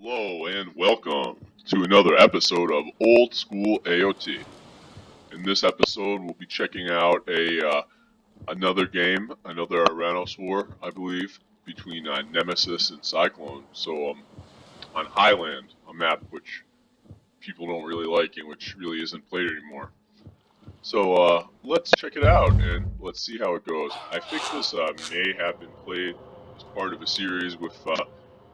Hello and welcome to another episode of Old School AOT. In this episode, we'll be checking out another game, another oranos war, I believe, between Nemesis and Cyclone. So on Highland, a map which people don't really like and which really isn't played anymore. So let's check it out and let's see how it goes. I think this may have been played as part of a series with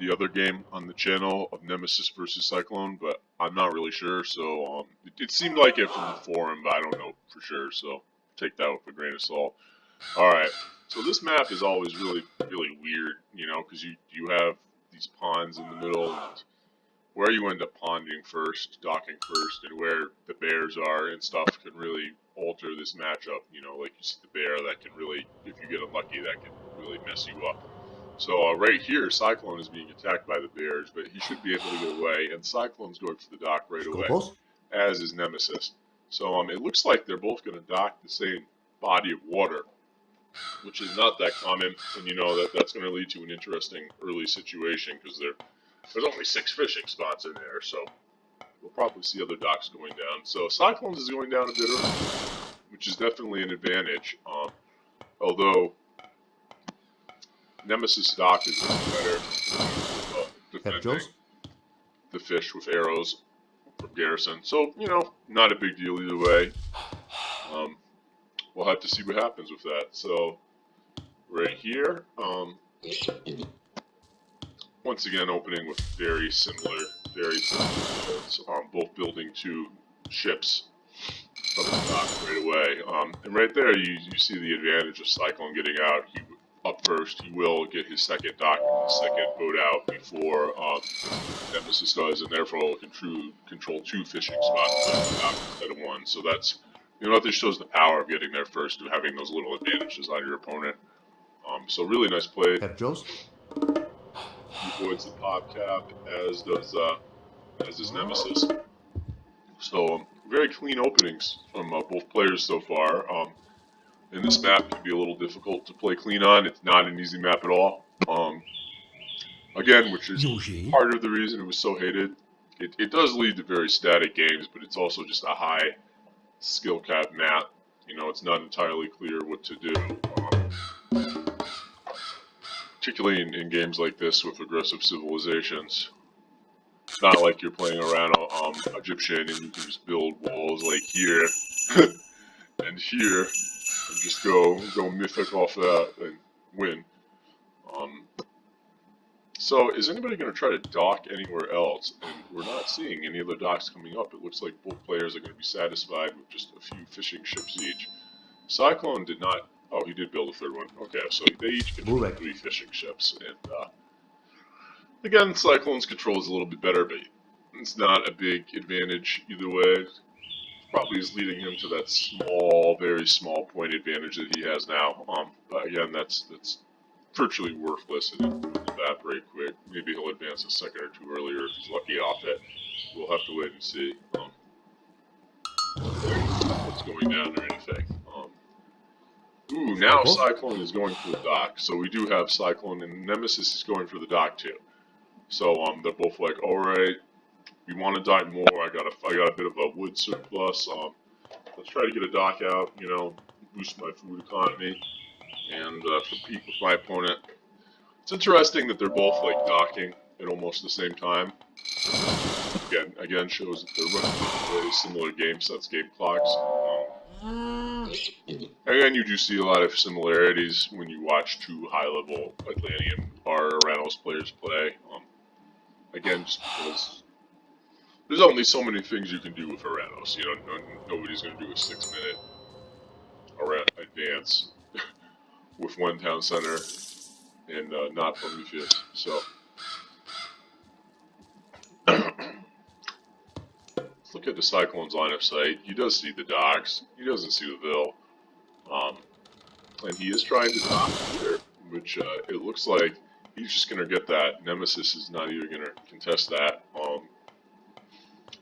the other game on the channel of Nemesis versus Cyclone, but I'm not really sure. So it seemed like it from the forum, but I don't know for sure. So take that with a grain of salt. All right. So this map is always really weird, because you have these ponds in the middle, and where you end up ponding first, docking first, and where the bears are and stuff can really alter this matchup. Like you see the bear, that can really, if you get unlucky, that can really mess you up. So right here, Cyclone is being attacked by the bears, but he should be able to get away, and Cyclone's going for the dock right away, as is Nemesis. So it looks like they're both going to dock the same body of water, which is not that common, and that's going to lead to an interesting early situation, because there's only 6 fishing spots in there, so we'll probably see other docks going down. So Cyclone's is going down a bit early, which is definitely an advantage, although Nemesis dock is better defending the fish with arrows from Garrison. So, not a big deal either way. We'll have to see what happens with that. So, right here, once again opening with very similar builds, both building 2 ships from the dock right away. And right there, you see the advantage of Cyclone getting out. Up first, he will get his second dock, second boat out before Nemesis does, and therefore will control 2 fishing spots instead of 1. So that's, that just shows the power of getting there first and having those little advantages on your opponent. So really nice play. He avoids the pop cap, as is Nemesis. So very clean openings from both players so far. And this map can be a little difficult to play clean on. It's not an easy map at all. Again, which is part of the reason it was so hated. It does lead to very static games, but it's also just a high skill cap map. It's not entirely clear what to do. Particularly in games like this with aggressive civilizations. It's not like you're playing around Egyptian and you can just build walls like here and here. And just go mythic off that and win. So is anybody going to try to dock anywhere else? And we're not seeing any other docks coming up. It looks like both players are going to be satisfied with just a few fishing ships each. Cyclone did not. Oh, he did build a 3rd one. Okay, so they each control 3 fishing ships. And again, Cyclone's control is a little bit better, but it's not a big advantage either way. Probably is leading him to that small, very small point advantage that he has now. But again, that's virtually worthless, and it will evaporate quick. Maybe he'll advance a second or 2 earlier if he's lucky off it. We'll have to wait and see what's going down or anything. Now Cyclone is going for the dock. So we do have Cyclone, and Nemesis is going for the dock too. So they're both like, all right. We want to dock more. I got a bit of a wood surplus. Let's try to get a dock out. Boost my food economy and compete with my opponent. It's interesting that they're both like docking at almost the same time. Again shows that they're running very similar game sets, game clocks. Again, you do see a lot of similarities when you watch 2 high-level Atlantean or oranos players play. Again, just because there's only so many things you can do with oranos. Nobody's going to do a 6-minute advance with 1 town center and not Prometheus. So let's look at the Cyclone's line of sight. He does see the docks. He doesn't see the Ville. And he is trying to dock here, which it looks like he's just going to get that. Nemesis is not even going to contest that.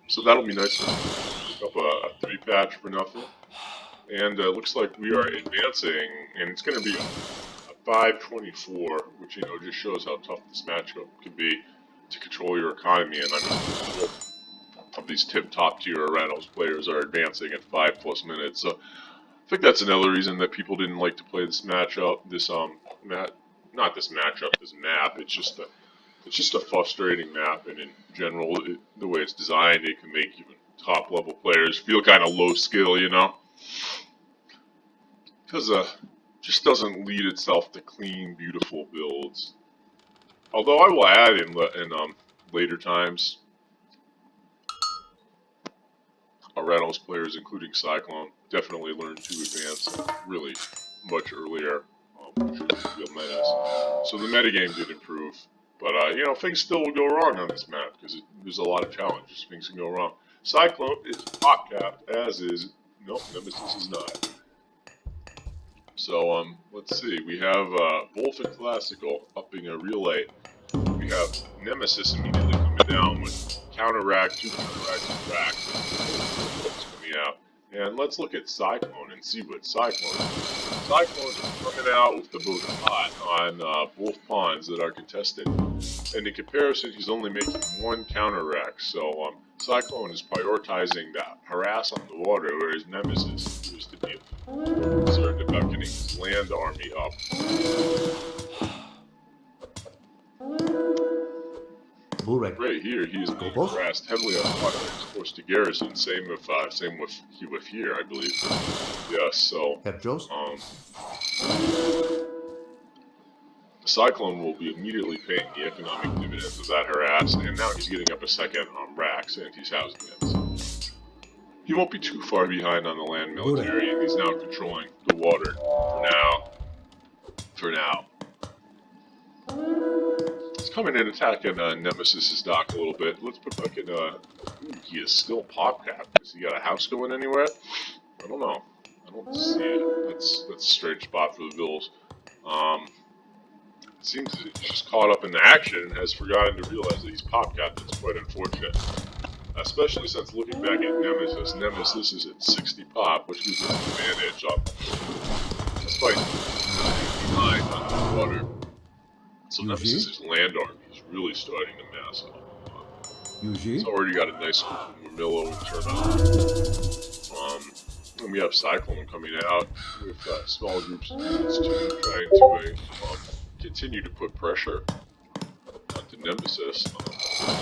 So that'll be nice to pick up a 3 patch for nothing. And it looks like we are advancing, and it's going to be a 5-24, which, just shows how tough this matchup can be. to control your economy, and I mean, of these top tier oranos players are advancing at 5+ minutes. So I think that's another reason that people didn't like to play this matchup. This not this matchup, this map. It's just a frustrating map, and in general, the way it's designed, it can make even top level players feel kind of low skill, you know, because just doesn't lead itself to clean, beautiful builds. Although I will add in later times, oranos players, including Cyclone, definitely learned to advance really much earlier, which is a real menace. So the metagame did improve, but you know, things still will go wrong on this map because there's a lot of challenges. Things can go wrong. Cyclone is pop capped, as is Nemesis is not. So let's see. We have Wolf and Classical upping a relay. We have Nemesis immediately coming down with counter rack, 2 counter racks, and racks coming out. And let's look at Cyclone and see what Cyclone is coming out with the both hot on both pawns that are contested. And in comparison, he's only making 1 counter rack. So Cyclone is prioritizing that harass on the water, whereas Nemesis appears to be concerned about getting his land army up. Right here, he is being harassed heavily on water, forced to garrison. Same with here, I believe. Yes, so Cyclone will be immediately paying the economic dividends of that harass, and now he's getting up a second on racks, and he's housing them. So he won't be too far behind on the land military, and he's now controlling the water for now. He's coming in attacking Nemesis's dock a little bit. Let's put back in, he is still pop capped. Has he got a house going anywhere? I don't know. I don't see it. That's a strange spot for the Bills. It seems that he's just caught up in the action and has forgotten to realize that he's pop capped. It's quite unfortunate. Especially since looking back at Nemesis is at 60 pop, which gives him an advantage despite behind on the water. So Nemesis' land army is really starting to mass up. It's already got a nice Murmillo and turn on. And we have Cyclone coming out with small groups of units too, trying to continue to put pressure onto Nemesis.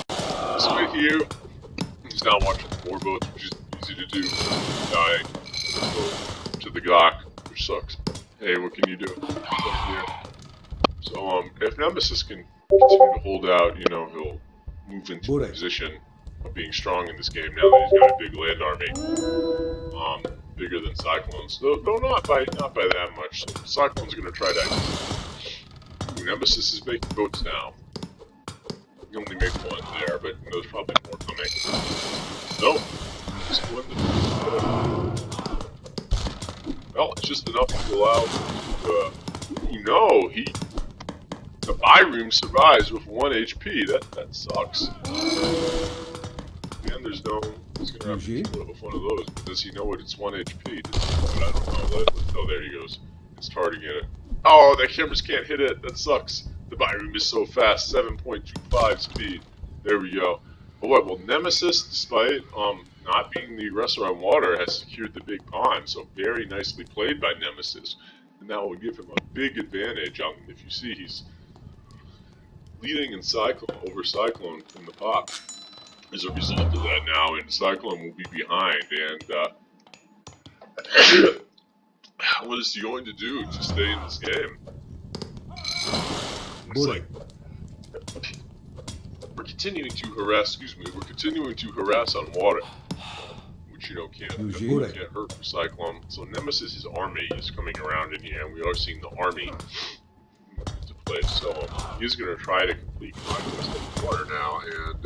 This way here, he's now watching 4 boats, which is easy to do. Dying to the dock, which sucks. Hey, what can you do? So, if Nemesis can continue to hold out, you know, he'll move into a position of being strong in this game now that he's got a big land army. Bigger than Cyclone's. No, not by that much. So Cyclone's going to try that. Nemesis is making boats now. You only make 1 there, but there's probably more coming. Nope. Well, it's just enough to allow the buy room survives with 1 HP. That sucks. And he's gonna have to put up with one of those. But does he know what it's 1 HP? I don't know. Oh, there he goes. It's targeting it. Oh, the cameras can't hit it. That sucks. The buy room is so fast. 7.25 speed. There we go. But what? Well, Nemesis, despite not being the aggressor on water, has secured the big pawn. So very nicely played by Nemesis. And that will give him a big advantage. If you see, he's leading in over Cyclone in the pop. As a result of that now, and Cyclone will be behind, and what is he going to do to stay in this game? Looks like we're continuing to harass on water, which, you know, can't hurt for Cyclone. So Nemesis' army is coming around in here, and we are seeing the army to play. So he's going to try to complete conquest of the water now, and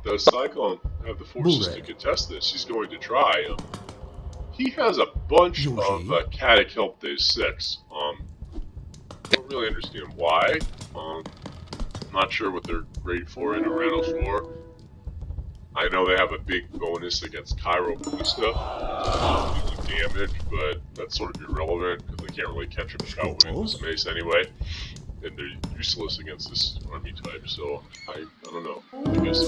does Cyclone have the forces to contest this? He's going to try. He has a bunch of Catech Days 6. Don't really understand why. I'm not sure what they're great for in Oranos 4. I know they have a big bonus against Cairo Ballista, damage, but that's sort of irrelevant because they can't really catch him without winning this mace anyway. and they're useless against this army type, so I don't know. I guess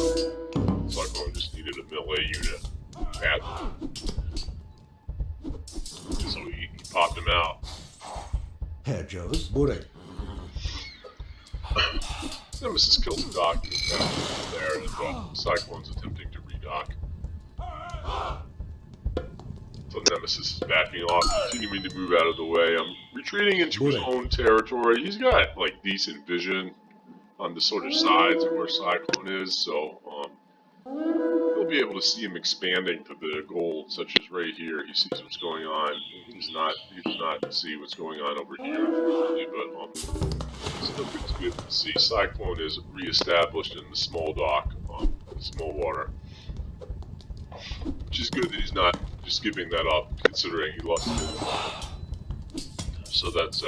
Cyclone just needed a melee unit badly. So he popped him out. Herr Joes, Burek. Nemesis killed the dock there, and Cyclone's attempting to redock. So Nemesis is backing off, continuing to move out of the way. I'm retreating into his own territory. He's got like decent vision on the sort of sides of where Cyclone is, so he'll be able to see him expanding to the gold, such as right here. He sees what's going on. He does not see what's going on over here, unfortunately, but still it's good to see. Cyclone is reestablished in the small dock, the small water. Which is good that he's not just giving that up, considering he lost the So that's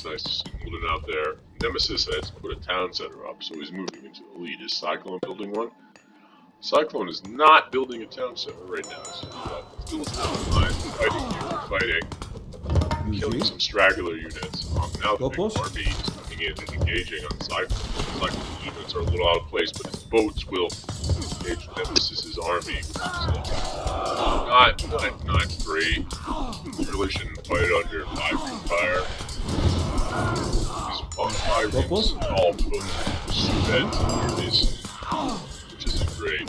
nice to see him moving out there. Nemesis has put a town center up, so he's moving into the lead. Is Cyclone building one? Cyclone is not building a town center right now, so still a town line, fighting, killing some straggler units. Now the big army is coming in and engaging on Cyclone. Cyclone units are a little out of place, but his boats will engage Nemesis' army, which is not great. You really shouldn't fight under 5-room fire. These 5 rooms all boats suspend armies, which isn't great.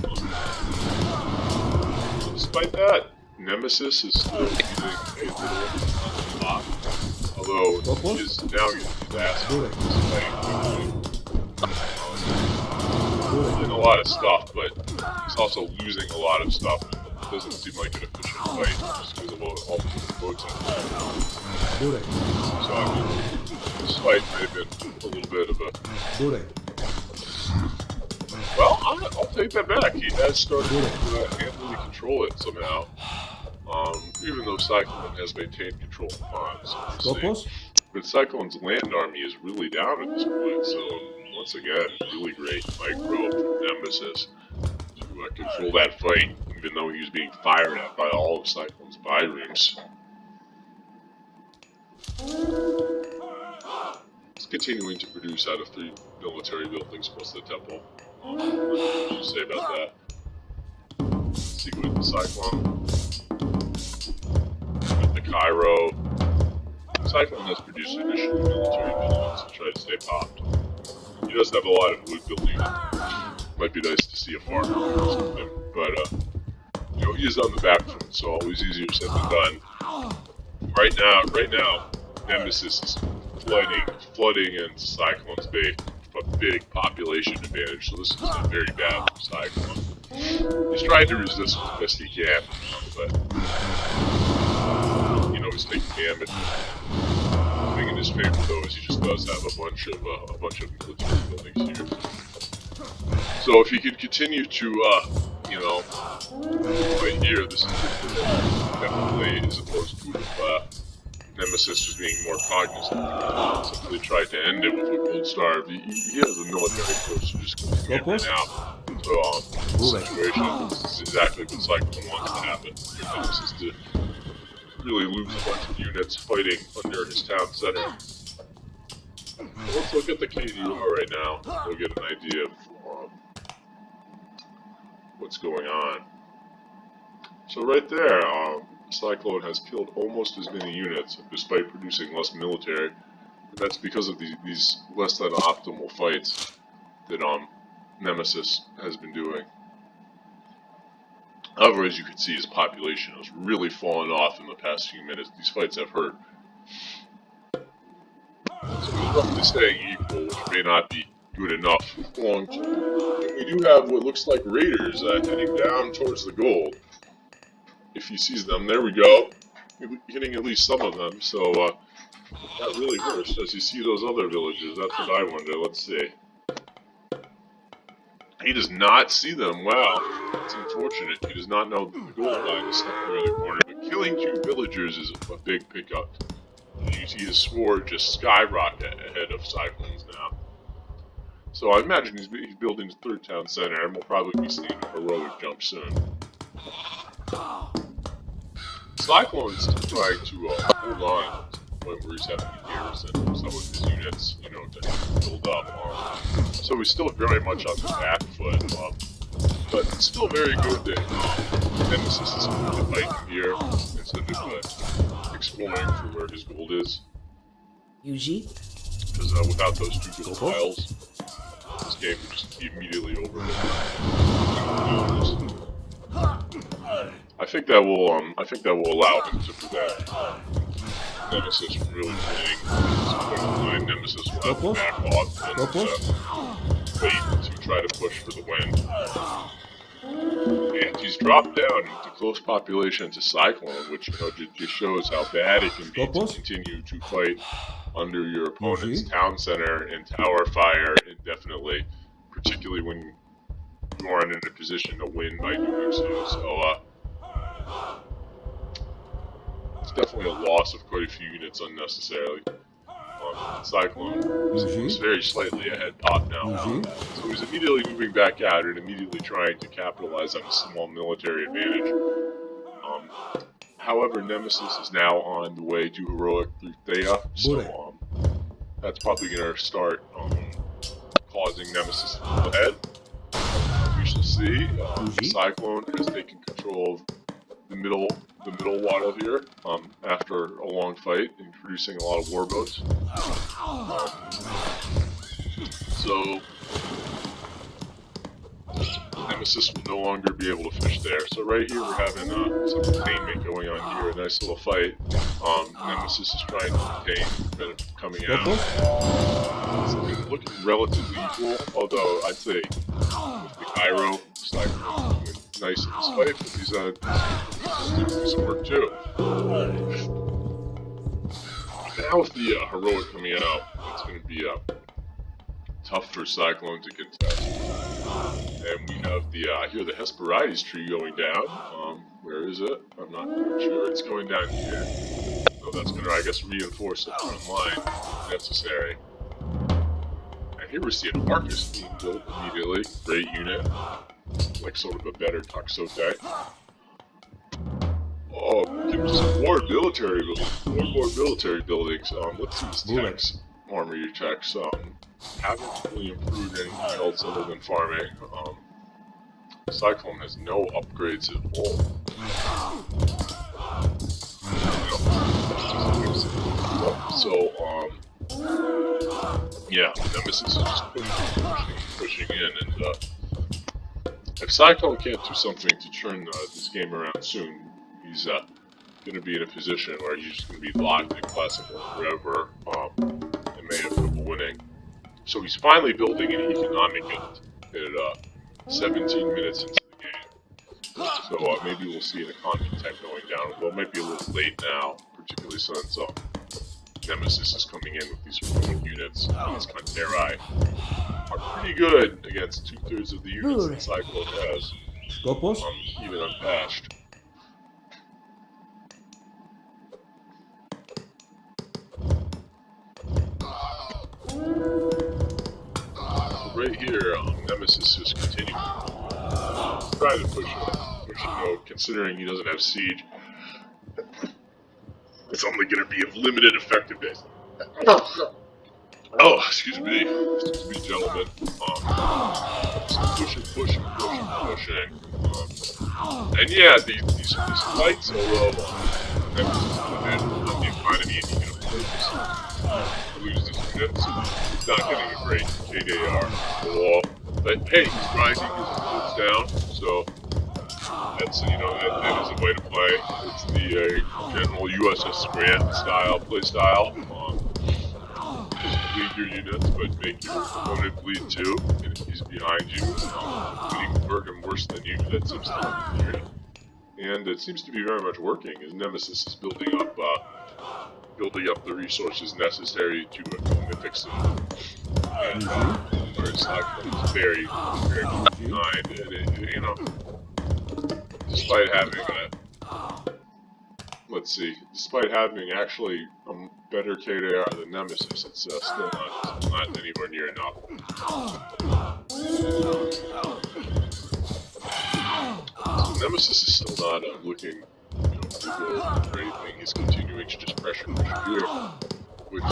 Despite that, Nemesis is still using a little on the top, although he is now using fast and a lot of stuff, but he's also losing a lot of stuff. It doesn't seem like an efficient fight just because of all the boats on the So I mean, this fight may have been a little bit of a... Well, I'll take that back. He has started to handily control it somehow. Even though Cyclone has maintained control of ponds. But Cyclone's land army is really down at this point, so once again, really great micro from Nemesis to control that fight, even though he was being fired at by all of Cyclone's biremes. It's continuing to produce out of 3 military buildings plus the temple. What did you say about that? Let's see what the Cyclone. With the Cairo. Cyclone has produced additional military buildings to try to stay popped. He does have a lot of wood building. Might be nice to see a farm or something, but you know, he is on the back foot, so always easier said than done. Right now, Nemesis is flooding into Cyclone's base. A big population advantage, so this is very bad for Cyclone. He's trying to resist as best he can, but you know, he's taking damage. The thing in his favor though is he just does have a bunch of military buildings here. So if he could continue to you know, right here, this is definitely as opposed to Nemesis was being more cognizant. Simply tried to end it with a gold star. He has a military force to just come in right now. So, this situation, this is exactly what Cyclone wants to happen. Nemesis to really lose a bunch of units fighting under his town center. Let's look at the KDR right now. We'll get an idea of what's going on. So right there, Cyclone has killed almost as many units, despite producing less military. And that's because of these less than optimal fights that Nemesis has been doing. However, as you can see, his population has really fallen off in the past few minutes. These fights have hurt. So he's roughly staying equal, which may not be good enough long term. And we do have what looks like raiders heading down towards the gold. If he sees them, there we go. Hitting at least some of them, so that really hurts. Does he see those other villages? That's what I wonder. Let's see. He does not see them. Wow, that's unfortunate. He does not know that the gold line is somewhere in the corner. But killing 2 villagers is a big pickup. You see his sword just skyrocket ahead of Cyclone's now. So I imagine he's building his 3rd town center, and we'll probably be seeing a heroic jump soon. Cyclone is trying to hold on point where he's having years and some of his units, to build up. So he's still very much on the back foot, but it's still very good that Nemesis is going to fight here instead of exploring for where his gold is. Yuji? Because without those two gold piles, this game would just be immediately over. I think that will allow him to prevent Nemesis from really winning. Nemesis will have to back off and wait to try to push for the win. And he's dropped down to close population to Cyclone, which just shows how bad it can be to continue to fight under your opponent's town center and tower fire indefinitely, particularly when you aren't in a position to win by doing so. So, it's definitely a loss of quite a few units unnecessarily. Cyclone is very slightly ahead pop now. So he's immediately moving back out and immediately trying to capitalize on a small military advantage. However, Nemesis is now on the way to heroic Thea, so that's probably going to start causing Nemesis to pull ahead. We shall see. Cyclone has taken control of the middle waddle here after a long fight and producing a lot of warboats. So Nemesis will no longer be able to fish there. So right here we're having some containment going on here, a nice little fight. Nemesis is trying to contain from coming out. It's looking relatively equal, although I'd say with the Cairo Cyclone doing nice in this fight, but he's doing some work too. Now with the heroic coming out, it's going to be tough for Cyclone to contest. And we have I hear the Hesperides tree going down. Where is it? I'm not quite sure. It's going down here. So that's going to, I guess, reinforce the front line if necessary. And here we see an Arcus being built immediately. Great unit. Like sort of a better Toxote. Oh, give some more military buildings. More military buildings. Let's see these techs. Armory techs. Haven't really improved anything else other than farming. Cyclone has no upgrades at all. So, yeah, Nemesis is just pushing in, and if Cyclone can't do something to turn this game around soon, he's going to be in a position where he's just going to be locked in classical forever, and may have trouble winning. So he's finally building an economic unit at 17 minutes into the game. So maybe we'll see an economy tech going down. Well, it might be a little late now, particularly since Nemesis is coming in with these heroic units. These Canterai are pretty good against 2/3 of the units that Cyclone has, even unpatched. Right here, Nemesis is continuing to try to push considering he doesn't have siege. It's only going to be of limited effectiveness. Oh, excuse me, gentlemen. Pushing. And yeah, these fights, although Nemesis on the economy, and he can afford to lose this unit, so he's not getting a great KDR at all. But hey, he's grinding his units down, so that's, that is a way to play. It's the general USS Grant style play style. Just bleed your units, but make your opponent bleed too. And if he's behind you, bleeding hurt him worse than you. That seems to be theory. And it seems to be very much working, as Nemesis is building up the resources necessary to fix them. And whereas Cyclone is very, very behind, and despite having despite having actually a better KDR than Nemesis, it's still not anywhere near enough. So Nemesis is still not looking build or anything. He's continuing to just pressure here, which,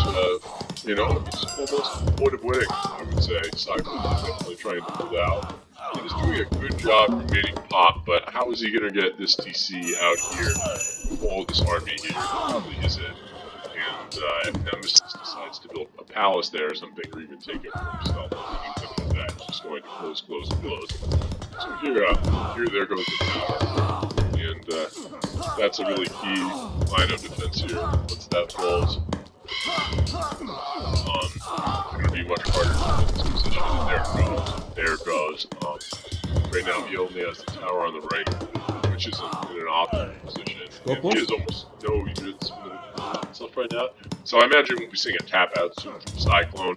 you know, it's almost the point of winning, I would say. Cyclone is definitely trying to pull out. He's doing a good job remaining pop, but how is he going to get this TC out here with all this army here? He probably isn't. And if Nemesis decides to build a palace there or something, or even take it for himself, I think something like that, he's just going to close. So here there goes the tower. And that's a really key line of defense here. Once that falls, it's going to be much harder to defend this position. And there it goes. Right now he only has the tower on the right, which is in an optimal position. And he has almost no units and stuff right now. So I imagine we'll be seeing a tap out soon from Cyclone,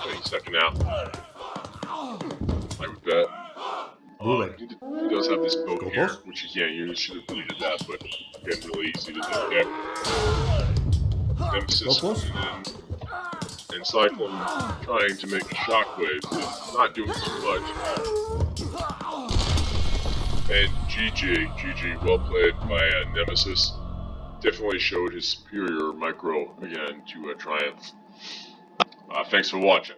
any second out. I would bet. He does have this boat here, which he can't use. Should have deleted that, but again, really easy to do there. Nemesis coming in, and Cyclone trying to make a shockwave, but not doing too much. And GG, well played by Nemesis. Definitely showed his superior micro again to Triumph. Thanks for watching.